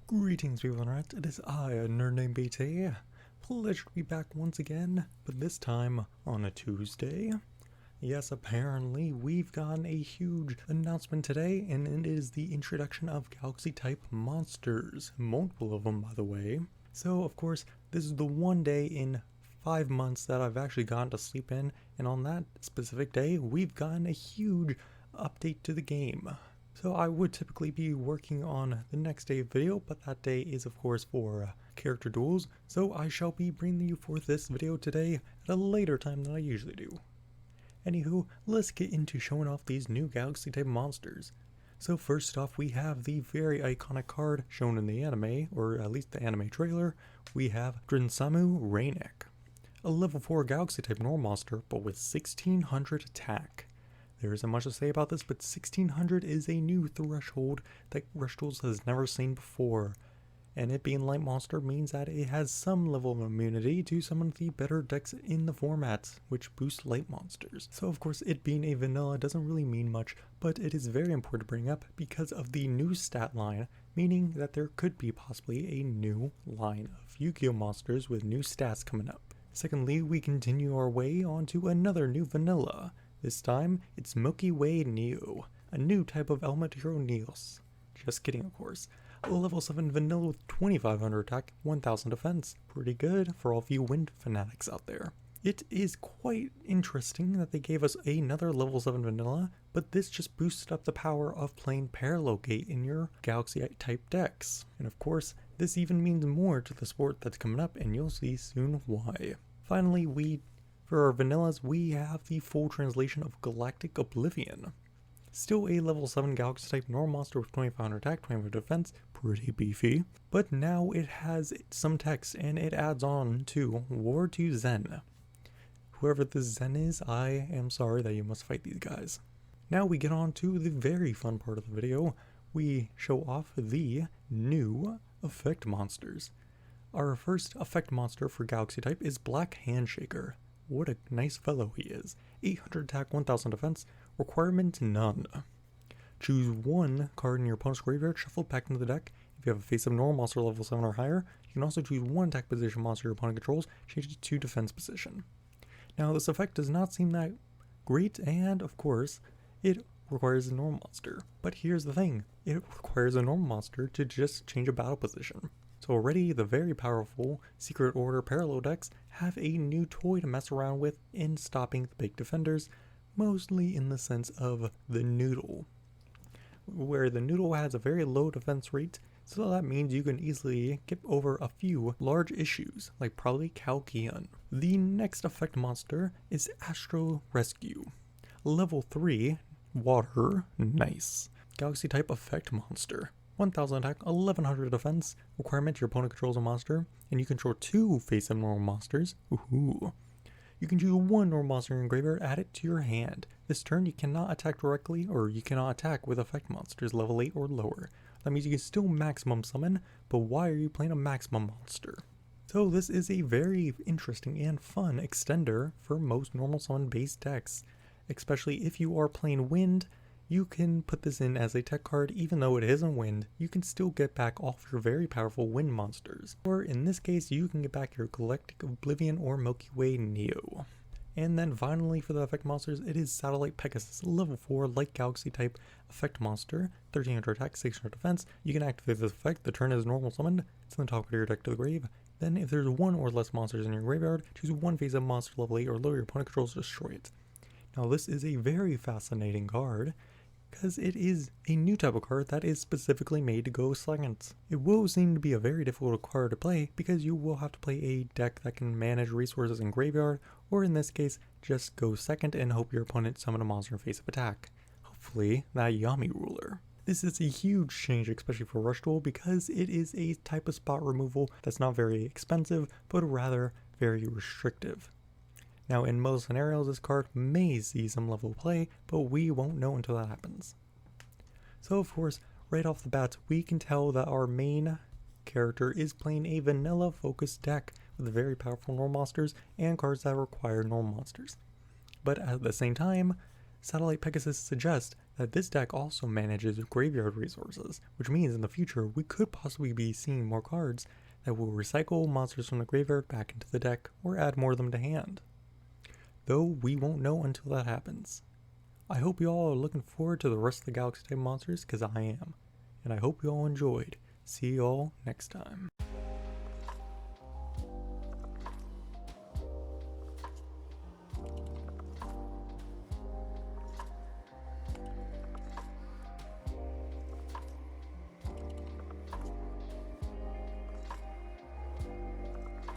Greetings people on Reddit, it is I, a nerd named BT. Pleasure to be back once again, but this time on a Tuesday. Yes, apparently we've gotten a huge announcement today, and it is the introduction of Galaxy-type monsters. Multiple of them, by the way. So, of course, this is the one day in 5 months that I've actually gotten to sleep in, and on that specific day, we've gotten a huge update to the game. So I would typically be working on the next day video, but that day is of course for character duels, so I shall be bringing you forth this video today at a later time than I usually do. Anywho, let's get into showing off these new Galaxy type monsters. So first off, we have the very iconic card shown in the anime, or at least the anime trailer. We have Drinsamu Rainek, a level 4 Galaxy type normal monster, but with 1600 attack. There isn't much to say about this, but 1600 is a new threshold that Rush Duel has never seen before. And it being light monster means that it has some level of immunity to some of the better decks in the format, which boost light monsters. So of course it being a vanilla doesn't really mean much, but it is very important to bring up because of the new stat line, meaning that there could be possibly a new line of Yu-Gi-Oh monsters with new stats coming up. Secondly, we continue our way onto another new vanilla. This time, it's Milky Way Neo, a new type of element hero Neos. Just kidding, of course. A level 7 vanilla with 2500 attack, 1000 defense. Pretty good for all of you wind fanatics out there. It is quite interesting that they gave us another level 7 vanilla, but this just boosted up the power of playing Parallel Gate in your Galaxy type decks. And of course, this even means more to the sport that's coming up, and you'll see soon why. Finally, for our vanillas, we have the full translation of Galactic Oblivion. Still a level 7 Galaxy type normal monster with 2500 attack, 25 defense, pretty beefy. But now it has some text and it adds on to War to Zen. Whoever this Zen is, I am sorry that you must fight these guys. Now we get on to the very fun part of the video. We show off the new effect monsters. Our first effect monster for Galaxy type is Black Handshaker. What a nice fellow he is. 800 attack, 1000 defense, requirement none. Choose one card in your opponent's graveyard, shuffle it back into the deck. If you have a face-up normal monster level 7 or higher, you can also choose one attack position monster your opponent controls, change it to defense position. Now this effect does not seem that great, and of course, it requires a normal monster. But here's the thing, it requires a normal monster to just change a battle position. So already the very powerful Secret Order Parallel decks have a new toy to mess around with in stopping the big defenders, mostly in the sense of the Noodle, where the Noodle has a very low defense rate, so that means you can easily get over a few large issues, like probably Kalkion. The next effect monster is Astral Rescue. Level 3, Water, nice. Galaxy type effect monster. 1000 attack, 1100 defense, requirement your opponent controls a monster, and you control 2 face-up normal monsters. Ooh. You can choose one normal monster in your graveyard, add it to your hand. This turn you cannot attack directly, or you cannot attack with effect monsters level 8 or lower. That means you can still maximum summon, but why are you playing a maximum monster? So this is a very interesting and fun extender for most normal summon based decks, especially if you are playing wind. You can put this in as a tech card. Even though it isn't wind, you can still get back all of your very powerful wind monsters. Or in this case, you can get back your Galactic Oblivion or Milky Way Neo. And then finally for the effect monsters, it is Satellite Pegasus, level 4 light Galaxy type effect monster, 1300 attack, 600 defense. You can activate this effect, the turn is normal summoned, it's in the top of your deck to the grave. Then if there's one or less monsters in your graveyard, choose one face-up monster level 8 or lower your opponent controls to destroy it. Now this is a very fascinating card, because it is a new type of card that is specifically made to go second. It will seem to be a very difficult card to play because you will have to play a deck that can manage resources in graveyard, or in this case, just go second and hope your opponent summon a monster and face-up attack. Hopefully, that Yami ruler. This is a huge change, especially for Rush Duel, because it is a type of spot removal that's not very expensive, but rather very restrictive. Now in most scenarios this card may see some level of play, but we won't know until that happens. So of course, right off the bat we can tell that our main character is playing a vanilla focused deck with very powerful normal monsters and cards that require normal monsters. But at the same time, Satellite Pegasus suggests that this deck also manages graveyard resources, which means in the future we could possibly be seeing more cards that will recycle monsters from the graveyard back into the deck or add more of them to hand. Though we won't know until that happens. I hope you all are looking forward to the rest of the Galaxy type monsters, because I am. And I hope you all enjoyed. See you all next time.